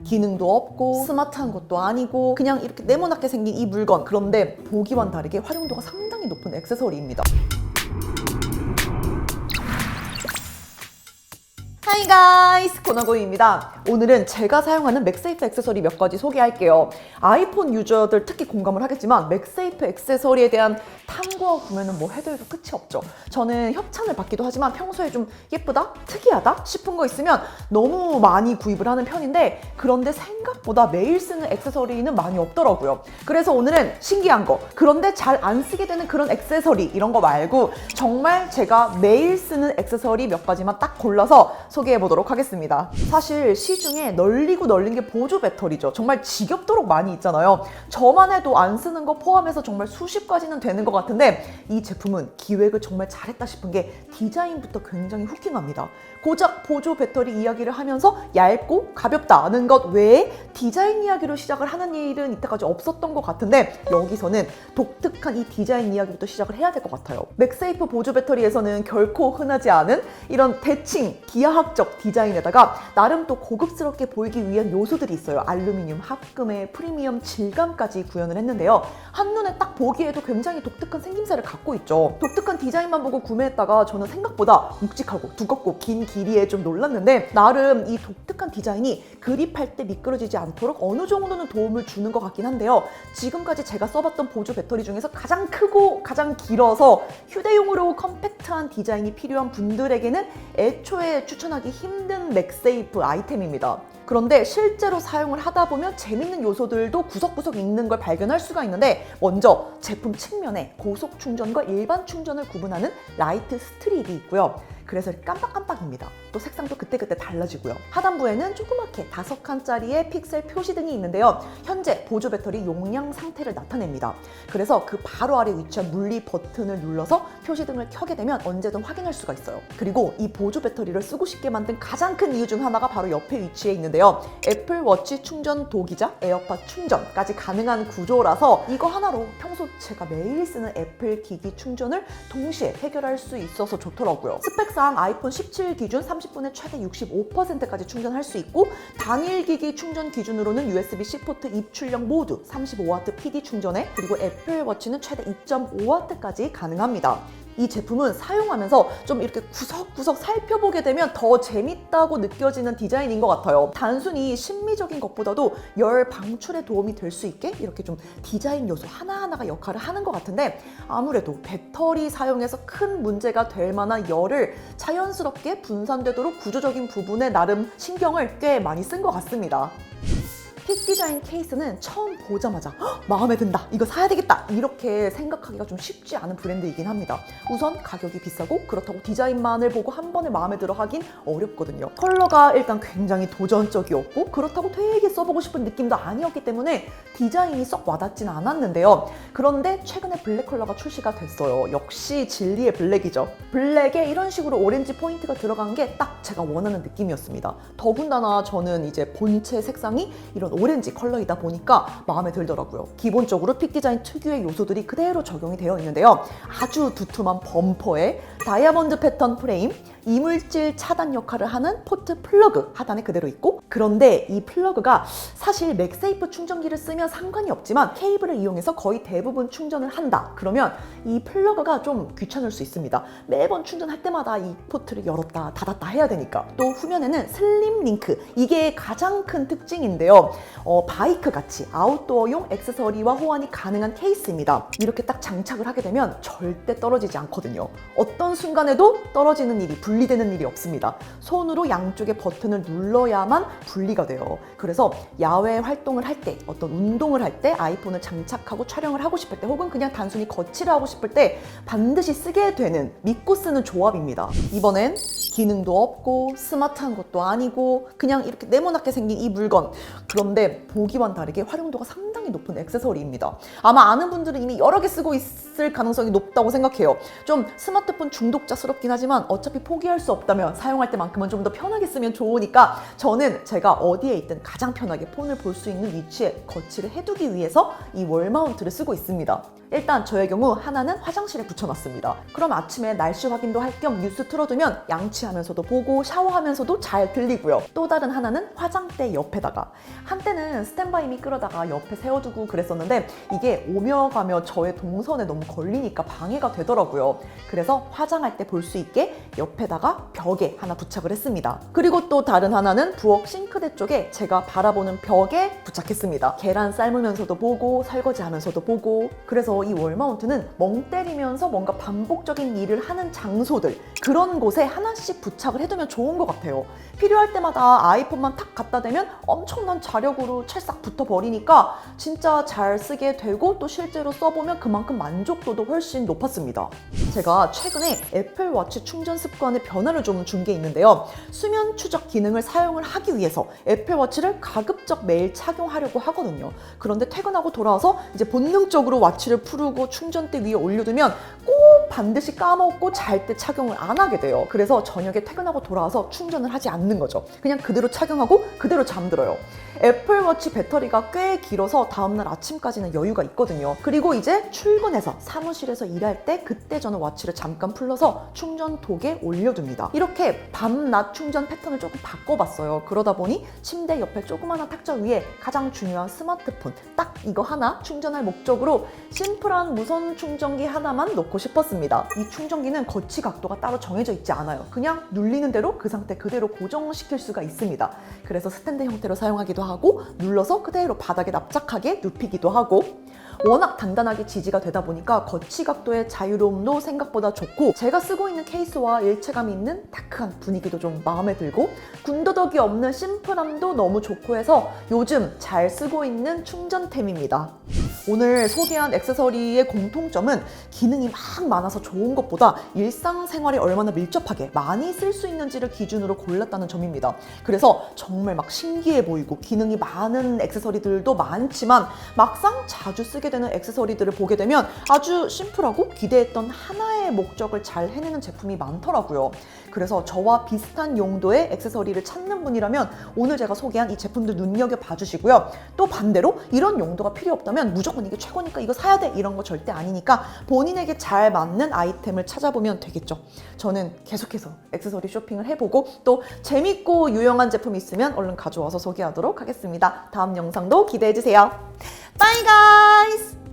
기능도 없고 스마트한 것도 아니고 그냥 이렇게 네모나게 생긴 이 물건, 그런데 보기와는 다르게 활용도가 상당히 높은 액세서리입니다. 하이 가이스, 코너고입니다. 오늘은 제가 사용하는 맥세이프 액세서리 몇 가지 소개할게요. 아이폰 유저들 특히 공감을 하겠지만 맥세이프 액세서리에 대한 탐구와 구매는 뭐 해도 끝이 없죠. 저는 협찬을 받기도 하지만 평소에 좀 예쁘다? 특이하다? 싶은 거 있으면 너무 많이 구입을 하는 편인데, 그런데 생각보다 매일 쓰는 액세서리는 많이 없더라고요. 그래서 오늘은 신기한 거, 그런데 잘 안 쓰게 되는 그런 액세서리, 이런 거 말고 정말 제가 매일 쓰는 액세서리 몇 가지만 딱 골라서 소개해 보도록 하겠습니다. 사실 시중에 널리고 널린 게 보조 배터리죠. 정말 지겹도록 많이 있잖아요. 저만 해도 안 쓰는 거 포함해서 정말 수십 가지는 되는 것 같은데, 이 제품은 기획을 정말 잘했다 싶은 게 디자인부터 굉장히 후킹합니다. 고작 보조 배터리 이야기를 하면서 얇고 가볍다는 것 외에 디자인 이야기로 시작을 하는 일은 이때까지 없었던 것 같은데, 여기서는 독특한 이 디자인 이야기부터 시작을 해야 될 것 같아요. 맥세이프 보조 배터리에서는 결코 흔하지 않은 이런 대칭, 기하학적 디자인에다가 나름 또 고급스럽게 보이기 위한 요소들이 있어요. 알루미늄 합금에 프리미엄 질감까지 구현을 했는데요. 한눈에 딱 보기에도 굉장히 독특한 생김새를 갖고 있죠. 독특한 디자인만 보고 구매했다가 저는 생각보다 묵직하고 두껍고 긴 길이에 좀 놀랐는데, 나름 이 독특한 디자인이 그립할 때 미끄러지지 않도록 어느 정도는 도움을 주는 것 같긴 한데요. 지금까지 제가 써봤던 보조 배터리 중에서 가장 크고 가장 길어서 휴대용으로 컴팩트한 디자인이 필요한 분들에게는 애초에 추천하기 힘든 맥세이프 아이템입니다. 그런데 실제로 사용을 하다 보면 재밌는 요소들도 구석구석 있는 걸 발견할 수가 있는데, 먼저 제품 측면에 고속 충전과 일반 충전을 구분하는 라이트 스트립이 있고요. 그래서 깜빡깜빡입니다. 또 색상도 그때그때 달라지고요. 하단부에는 조그맣게 5칸짜리의 픽셀 표시등이 있는데요. 현재 보조 배터리 용량 상태를 나타냅니다. 그래서 그 바로 아래 위치한 물리 버튼을 눌러서 표시등을 켜게 되면 언제든 확인할 수가 있어요. 그리고 이 보조 배터리를 쓰고 싶게 만든 가장 큰 이유 중 하나가 바로 옆에 위치해 있는데요. 애플워치 충전 도기자, 에어팟 충전까지 가능한 구조라서 이거 하나로 평소 제가 매일 쓰는 애플 기기 충전을 동시에 해결할 수 있어서 좋더라고요. 스펙상 아이폰 17 기준 30분에 최대 65%까지 충전할 수 있고, 단일 기기 충전 기준으로는 USB-C 포트 입출력 모두 35W PD 충전에, 그리고 애플워치는 최대 2.5W까지 가능합니다. 이 제품은 사용하면서 좀 이렇게 구석구석 살펴보게 되면 더 재밌다고 느껴지는 디자인인 것 같아요. 단순히 심미적인 것보다도 열 방출에 도움이 될 수 있게 이렇게 좀 디자인 요소 하나하나가 역할을 하는 것 같은데, 아무래도 배터리 사용에서 큰 문제가 될 만한 열을 자연스럽게 분산되도록 구조적인 부분에 나름 신경을 꽤 많이 쓴 것 같습니다. 픽 디자인 케이스는 처음 보자마자 마음에 든다, 이거 사야 되겠다, 이렇게 생각하기가 좀 쉽지 않은 브랜드이긴 합니다. 우선 가격이 비싸고, 그렇다고 디자인만을 보고 한 번에 마음에 들어 하긴 어렵거든요. 컬러가 일단 굉장히 도전적이었고, 그렇다고 되게 써보고 싶은 느낌도 아니었기 때문에 디자인이 썩 와닿진 않았는데요. 그런데 최근에 블랙 컬러가 출시가 됐어요. 역시 진리의 블랙이죠. 블랙에 이런 식으로 오렌지 포인트가 들어간 게 딱 제가 원하는 느낌이었습니다. 더군다나 저는 이제 본체 색상이 이런 오렌지 컬러이다 보니까 마음에 들더라고요. 기본적으로 픽 디자인 특유의 요소들이 그대로 적용이 되어 있는데요. 아주 두툼한 범퍼에 다이아몬드 패턴 프레임, 이물질 차단 역할을 하는 포트 플러그 하단에 그대로 있고, 그런데 이 플러그가 사실 맥세이프 충전기를 쓰면 상관이 없지만 케이블을 이용해서 거의 대부분 충전을 한다, 그러면 이 플러그가 좀 귀찮을 수 있습니다. 매번 충전할 때마다 이 포트를 열었다 닫았다 해야 되니까. 또 후면에는 슬림 링크, 이게 가장 큰 특징인데요. 바이크 같이 아웃도어용 액세서리와 호환이 가능한 케이스입니다. 이렇게 딱 장착을 하게 되면 절대 떨어지지 않거든요. 어떤 순간에도 떨어지는 일이, 분리되는 일이 없습니다. 손으로 양쪽의 버튼을 눌러야만 분리가 돼요. 그래서 야외 활동을 할 때, 어떤 운동을 할 때, 아이폰을 장착하고 촬영을 하고 싶을 때, 혹은 그냥 단순히 거치를 하고 싶을 때 반드시 쓰게 되는, 믿고 쓰는 조합입니다. 이번엔 기능도 없고 스마트한 것도 아니고 그냥 이렇게 네모나게 생긴 이 물건, 그런데 보기와는 다르게 활용도가 상당히 높은 액세서리입니다. 아마 아는 분들은 이미 여러 개 쓰고 있을 가능성이 높다고 생각해요. 좀 스마트폰 중독자스럽긴 하지만 어차피 포기할 수 없다면 사용할 때만큼은 좀 더 편하게 쓰면 좋으니까, 저는 제가 어디에 있든 가장 편하게 폰을 볼 수 있는 위치에 거치를 해두기 위해서 이 월 마운트를 쓰고 있습니다. 일단 저의 경우 하나는 화장실에 붙여놨습니다. 그럼 아침에 날씨 확인도 할 겸 뉴스 틀어두면 양치하면서도 보고 샤워하면서도 잘 들리고요. 또 다른 하나는 화장대 옆에다가, 한때는 스탠바이미 끌어다가 옆에 세워두고 그랬었는데 이게 오며 가며 저의 동선에 너무 걸리니까 방해가 되더라고요. 그래서 화장할 때 볼 수 있게 옆에다가 벽에 하나 부착을 했습니다. 그리고 또 다른 하나는 부엌 싱크대 쪽에 제가 바라보는 벽에 부착했습니다. 계란 삶으면서도 보고 설거지하면서도 보고. 그래서 이 월마운트는 멍 때리면서 뭔가 반복적인 일을 하는 장소들, 그런 곳에 하나씩 부착을 해두면 좋은 것 같아요. 필요할 때마다 아이폰만 탁 갖다 대면 엄청난 자력으로 찰싹 붙어버리니까 진짜 잘 쓰게 되고, 또 실제로 써보면 그만큼 만족도도 훨씬 높았습니다. 제가 최근에 애플워치 충전 습관의 변화를 좀 준 게 있는데요. 수면 추적 기능을 사용을 하기 위해서 애플워치를 가급적 매일 착용하려고 하거든요. 그런데 퇴근하고 돌아와서 이제 본능적으로 와치를 풀고 충전대 위에 올려두면 꼭 반드시 까먹고 잘 때 착용을 안 하게 돼요. 그래서 저녁에 퇴근하고 돌아와서 충전을 하지 않는 거죠. 그냥 그대로 착용하고 그대로 잠들어요. 애플워치 배터리가 꽤 길어서 다음날 아침까지는 여유가 있거든요. 그리고 이제 출근해서 사무실에서 일할 때 그때 저는 와치를 잠깐 풀러서 충전 독에 올려둡니다. 이렇게 밤낮 충전 패턴을 조금 바꿔봤어요. 그러다 보니 침대 옆에 조그마한 탁자 위에 가장 중요한 스마트폰 딱 이거 하나 충전할 목적으로 심플한 무선 충전기 하나만 놓고 싶었습니다. 이 충전기는 거치 각도가 따로 정해져 있지 않아요. 그냥 눌리는 대로 그 상태 그대로 고정시킬 수가 있습니다. 그래서 스탠드 형태로 사용하기도 하고 눌러서 그대로 바닥에 납작하게 눕히기도 하고, 워낙 단단하게 지지가 되다 보니까 거치 각도의 자유로움도 생각보다 좋고, 제가 쓰고 있는 케이스와 일체감 있는 다크한 분위기도 좀 마음에 들고, 군더더기 없는 심플함도 너무 좋고 해서 요즘 잘 쓰고 있는 충전템입니다. 오늘 소개한 액세서리의 공통점은 기능이 막 많아서 좋은 것보다 일상생활에 얼마나 밀접하게 많이 쓸 수 있는지를 기준으로 골랐다는 점입니다. 그래서 정말 막 신기해 보이고 기능이 많은 액세서리들도 많지만 막상 자주 쓰게 되는 액세서리들을 보게 되면 아주 심플하고 기대했던 하나의 목적을 잘 해내는 제품이 많더라고요. 그래서 저와 비슷한 용도의 액세서리를 찾는 분이라면 오늘 제가 소개한 이 제품들 눈여겨봐 주시고요. 또 반대로 이런 용도가 필요 없다면 무조건 이게 최고니까 이거 사야 돼 이런 거 절대 아니니까 본인에게 잘 맞는 아이템을 찾아보면 되겠죠. 저는 계속해서 액세서리 쇼핑을 해보고 또 재밌고 유용한 제품 있으면 얼른 가져와서 소개하도록 하겠습니다. 다음 영상도 기대해주세요. Bye guys!